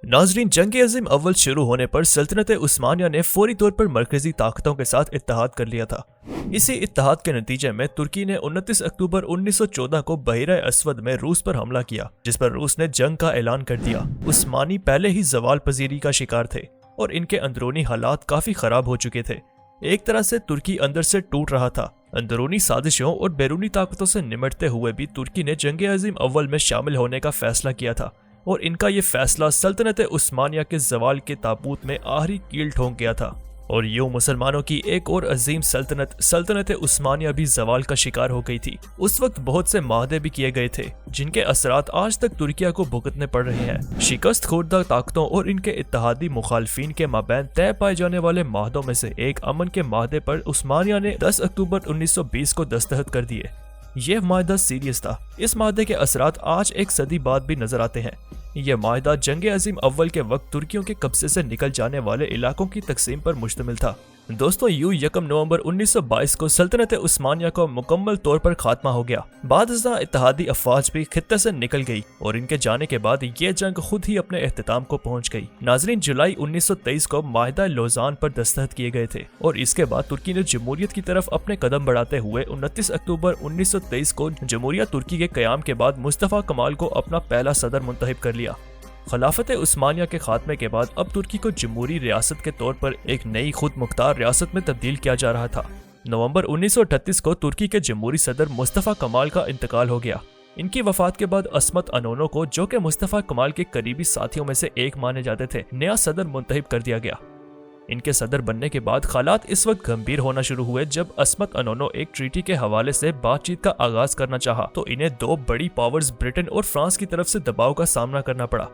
नाजरीन, जंग अज़ीम अव्वल शुरू होने पर सल्तनत उस्मानिया ने फौरी तौर पर मरकजी ताकतों के साथ इत्तेहाद कर लिया था। इसी इत्तेहाद के नतीजे में तुर्की ने 29 अक्टूबर 1914 को बहिरा अस्वद में रूस पर हमला किया, जिस पर रूस ने जंग का ऐलान कर दिया। उस्मानी पहले ही जवाल पजीरी का शिकार थे और इनके अंदरूनी हालात काफी खराब हो चुके थे। एक तरह से तुर्की अंदर से टूट रहा था। अंदरूनी साजिशों और बैरूनी ताकतों से निमटते हुए भी तुर्की ने जंग अज़ीम अव्वल में शामिल होने का फैसला किया था और इनका ये फैसला सल्तनत उस्मानिया के जवाल के ताबूत में आखिरी कील ठोंक गया था और यूं मुसलमानों की एक और अजीम सल्तनत उस्मानिया भी जवाल का शिकार हो गई थी। उस वक्त बहुत से माहदे भी किए गए थे जिनके असरात आज तक तुर्किया को भुगतने पड़ रहे हैं। शिकस्त खोरदा ताकतों और इनके इत्तेहादी मुखालफिन के माबैन तय पाए जाने वाले माहदों में से एक अमन के माहदे पर उस्मानिया ने 10 अक्टूबर 1920 को दस्तखत कर दिए। यह माहदा सीरियस था। इस माहदे के असरात आज एक सदी बाद भी नजर आते हैं। यह माहदा जंग अज़ीम अव्वल के वक्त तुर्कियों के कब्जे से निकल जाने वाले इलाकों की तकसीम पर मुश्तमिल था। दोस्तों, यूं 1 नवंबर 1922 को सल्तनत उस्मानिया को मुकम्मल तौर पर खात्मा हो गया। बादशाह इत्तेहादी अफवाज भी खित्ते से निकल गई और इनके जाने के बाद ये जंग खुद ही अपने इख्तिताम को पहुंच गई। नाजरीन, जुलाई 1923 को माहिदा लौज़ान पर दस्तखत किए गए थे और इसके बाद तुर्की ने जमहूरियत की तरफ अपने कदम बढ़ाते हुए 29 अक्टूबर 1923 को जमहूरिया तुर्की के क़याम के बाद मुस्तफ़ा कमाल को अपना पहला सदर मुंतखब कर लिया। खिलाफत उस्मानिया के खात्मे के बाद अब तुर्की को जमहूरी रियासत के तौर पर एक नई खुद मुख्तार रियासत में तब्दील किया जा रहा था। नवंबर 1938 को तुर्की के जमहूरी सदर मुस्तफ़ा कमाल का इंतकाल हो गया। इनकी वफात के बाद अस्मत अनोनो को, जो कि मुस्तफ़ा कमाल के करीबी साथियों में से एक माने जाते थे, नया सदर मुंतखब कर दिया गया। इनके सदर बनने के बाद हालात इस वक्त गंभीर होना शुरू हुए जब अस्मत अनोनो एक ट्रीटी के हवाले से बातचीत का आगाज करना चाहा तो इन्हें दो बड़ी पावर्स ब्रिटेन और फ्रांस की तरफ से दबाव का सामना करना पड़ा।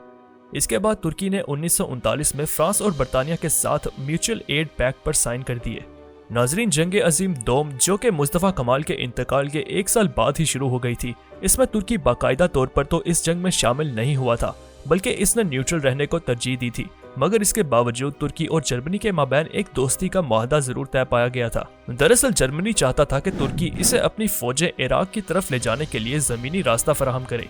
इसके बाद तुर्की ने 1939 में फ्रांस और बरतानिया के साथ म्यूचुअल एड पैक्ट पर साइन कर दिए। नाजरीन, जंग अज़ीम दोम, जो कि मुस्तफ़ा कमाल के इंतकाल के 1 साल बाद ही शुरू हो गई थी, इसमें तुर्की बाकायदा तौर पर तो इस जंग में शामिल नहीं हुआ था, बल्कि इसने न्यूट्रल रहने को तरजीह दी थी। मगर इसके बावजूद तुर्की और जर्मनी के माबैन एक दोस्ती का माहदा जरूर तय पाया गया था। दरअसल जर्मनी चाहता था कि तुर्की इसे अपनी फौजें इराक की तरफ ले जाने के लिए जमीनी रास्ता फराहम करे।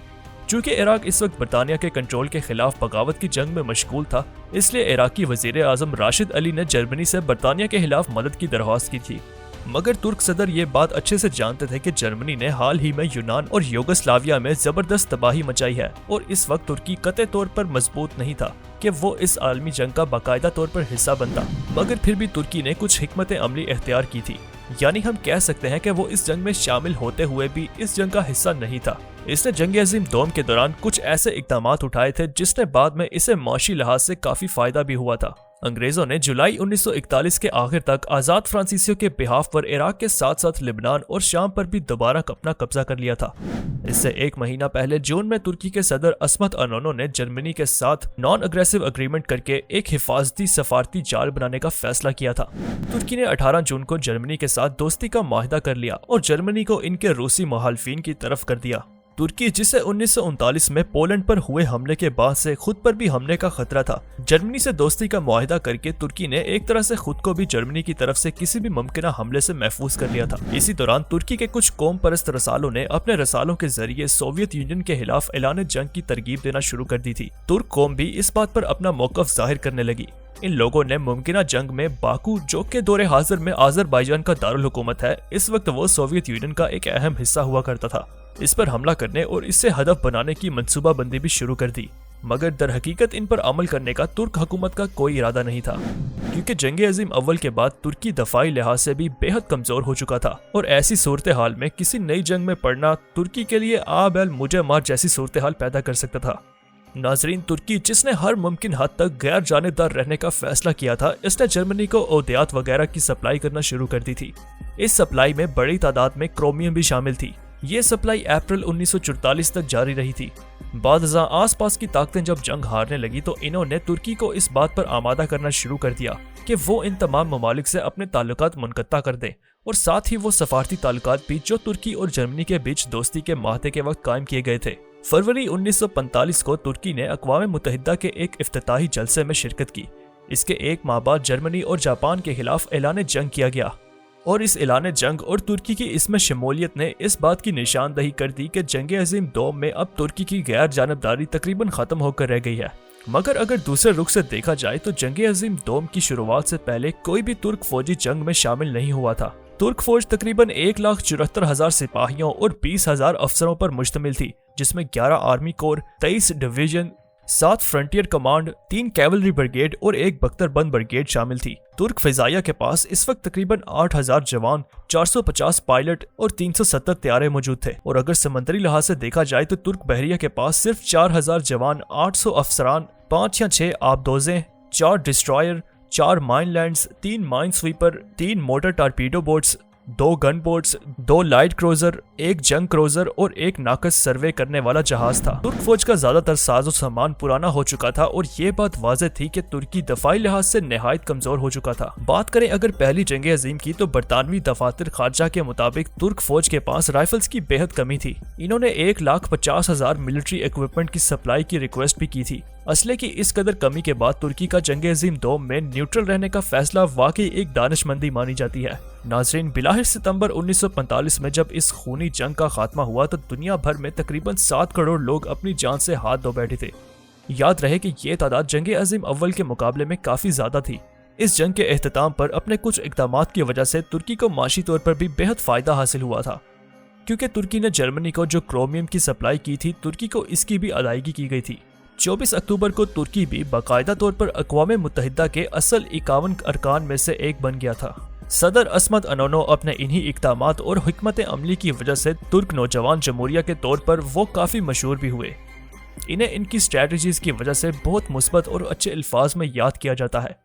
चूँकि इराक इस वक्त बरतानिया के कंट्रोल के खिलाफ बगावत की जंग में मशगूल था, इसलिए इराकी वजीर आजम राशिद अली ने जर्मनी से बरतानिया के खिलाफ मदद की दरख्वास्त की थी। मगर तुर्क सदर ये बात अच्छे से जानते थे कि जर्मनी ने हाल ही में यूनान और यूगोस्लाविया में जबरदस्त तबाही मचाई है और इस वक्त तुर्की कतई तौर पर मजबूत नहीं था कि वो इस आलमी जंग का बाकायदा तौर पर हिस्सा बनता। मगर फिर भी तुर्की ने कुछ हिकमत अमली इख्तियार की थी, यानी हम कह सकते हैं कि वो इस जंग में शामिल होते हुए भी इस जंग का हिस्सा नहीं था। इसने जंग अज़ीम दोम के दौरान कुछ ऐसे इक़दामात उठाए थे जिसने बाद में इसे माशी लिहाज से काफी फायदा भी हुआ था। अंग्रेजों ने जुलाई 1941 के आखिर तक आज़ाद फ्रांसीसियों के बिहाफ पर इराक के साथ साथ लिबनान और शाम पर भी दोबारा अपना कब्जा कर लिया था। इससे 1 महीना पहले जून में तुर्की के सदर अस्मत अनोनो ने जर्मनी के साथ नॉन अग्रेसिव अग्रीमेंट करके एक हिफाजती सफारती जाल बनाने का फैसला किया था। तुर्की ने 18 जून को जर्मनी के साथ दोस्ती का माहिदा कर लिया और जर्मनी को इनके रूसी मुखालिफिन की तरफ कर दिया। तुर्की, जिसे 1939 में पोलैंड पर हुए हमले के बाद से खुद पर भी हमले का खतरा था, जर्मनी से दोस्ती का मुआहिदा करके तुर्की ने एक तरह से खुद को भी जर्मनी की तरफ से किसी भी मुमकिना हमले से महफूज कर लिया था। इसी दौरान तुर्की के कुछ कौम परस्त रसालों ने अपने रसालों के जरिए सोवियत यूनियन के खिलाफ ऐलान जंग की तरगीब देना शुरू कर दी थी। तुर्क कौम भी इस बात पर अपना मौकफ जाहिर करने लगी। इन लोगों ने मुमकिना जंग में बाकू, जो के दौरे हाजिर में आज़रबाईजान का दारुल हुकूमत है, इस वक्त वो सोवियत यूनियन का एक अहम हिस्सा हुआ करता था, इस पर हमला करने और इससे हदफ बनाने की मंसूबाबंदी भी शुरू कर दी। मगर दर हकीकत इन पर अमल करने का तुर्क हुकूमत का कोई इरादा नहीं था, क्योंकि जंग अज़ीम अव्वल के बाद तुर्की दफाई लिहाज से भी बेहद कमजोर हो चुका था और ऐसी सूरत हाल में किसी नई जंग में पड़ना तुर्की के लिए आबैल मुझे मार जैसी सूरत हाल पैदा कर सकता था। नाजरीन, तुर्की, जिसने हर मुमकिन हद तक गैर जानिबदार रहने का फैसला किया था, इसने जर्मनी को ओदियात वगैरह की सप्लाई करना शुरू कर दी थी। इस सप्लाई में बड़ी तादाद में क्रोमियम भी शामिल थी। ये सप्लाई अप्रैल 1944 तक जारी रही थी। बादशाह आसपास की ताकतें जब जंग हारने लगी तो इन्होंने तुर्की को इस बात पर आमादा करना शुरू कर दिया कि वो इन तमाम ममालिक से अपने ताल्लुकात मुनक़ता कर दें और साथ ही वो सफारती ताल्लुकात भी जो तुर्की और जर्मनी के बीच दोस्ती के माहदे के वक्त कायम किए गए थे। फरवरी 1945 को तुर्की ने अक़वाम मुत्तहिदा के एक इफ्तिताही जलसे में शिरकत की। इसके 1 माह बाद जर्मनी और जापान के खिलाफ ऐलान जंग किया गया और इस ऐलान जंग और तुर्की की इसमें शमूलियत ने इस बात की निशानदही कर दी कि जंग अज़ीम दोम में अब तुर्की की गैर जानबदारी तकरीबन खत्म होकर रह गई है मगर अगर दूसरे रुख से देखा जाए तो जंग अजीम दोम की शुरुआत से पहले कोई भी तुर्क फौजी जंग में शामिल नहीं हुआ था। तुर्क फौज तकरीबन 1,74,000 सिपाहियों और 20,000 अफसरों पर मुश्तमिल थी, जिसमें 11 army core, 23 division, 7 frontier command, 3 cavalry brigade और 1 बख्तरबंद ब्रिगेड शामिल थी। तुर्क फिजाइया के पास इस वक्त तकरीबन 8,000 जवान, 450 पायलट और 370 तैयारे मौजूद थे। और अगर समंदरी लिहाज से देखा जाए तो तुर्क बहरिया के पास सिर्फ 4,000 जवान, 800 अफसरान, 5 या 6 आबदोजें, 4 destroyer, 4 माइनलैंड्स, 3 mine sweeper, 3 motor torpedo boats, 2 gun boats, 2 light cruiser, 1 जंग क्रूजर और 1 नाकस सर्वे करने वाला जहाज था। तुर्क फौज का ज्यादातर साजो सामान पुराना हो चुका था और ये बात वाज़ेह थी कि तुर्की दफाई लिहाज से नहायत कमजोर हो चुका था। बात करें अगर पहली जंग अजीम की तो बरतानवी दफातर खारजा के मुताबिक तुर्क फौज के पास राइफल्स की बेहद कमी थी। इन्होंने 1,50,000 मिलिट्री इक्विपमेंट की सप्लाई की रिक्वेस्ट भी की थी। असले की इस कदर कमी के बाद तुर्की का जंग अजीम दोम में न्यूट्रल रहने का फैसला वाकई एक दानिशमंदी मानी जाती है। नाज़रीन, बिलाहिर सितंबर 1945 में जब इस खूनी जंग का खात्मा हुआ तो दुनिया भर में तकरीबन 7 करोड़ लोग अपनी जान से हाथ धो बैठे थे। याद रहे कि ये तादाद जंग अजीम अव्वल के मुकाबले में काफी ज्यादा थी। इस जंग के एहतमाम पर अपने कुछ इक़दामात की वजह से तुर्की को माशी तौर पर भी बेहद फायदा हासिल हुआ था, क्योंकि तुर्की ने जर्मनी को जो क्रोमियम की सप्लाई की थी, तुर्की को इसकी भी अदायगी की गई थी। 24 अक्टूबर को तुर्की भी बाकायदा तौर पर अक़वाम मुत्तहिदा के असल 51 अरकान में से एक बन गया था। सदर असमत अनोनो अपने इन्हीं इक़दामात और हिकमत अमली की वजह से तुर्क नौजवान जमहूरिया के तौर पर वो काफ़ी मशहूर भी हुए। इन्हें इनकी स्ट्रेटजीज़ की वजह से बहुत मुस्बत और अच्छे अल्फाज में याद किया जाता है।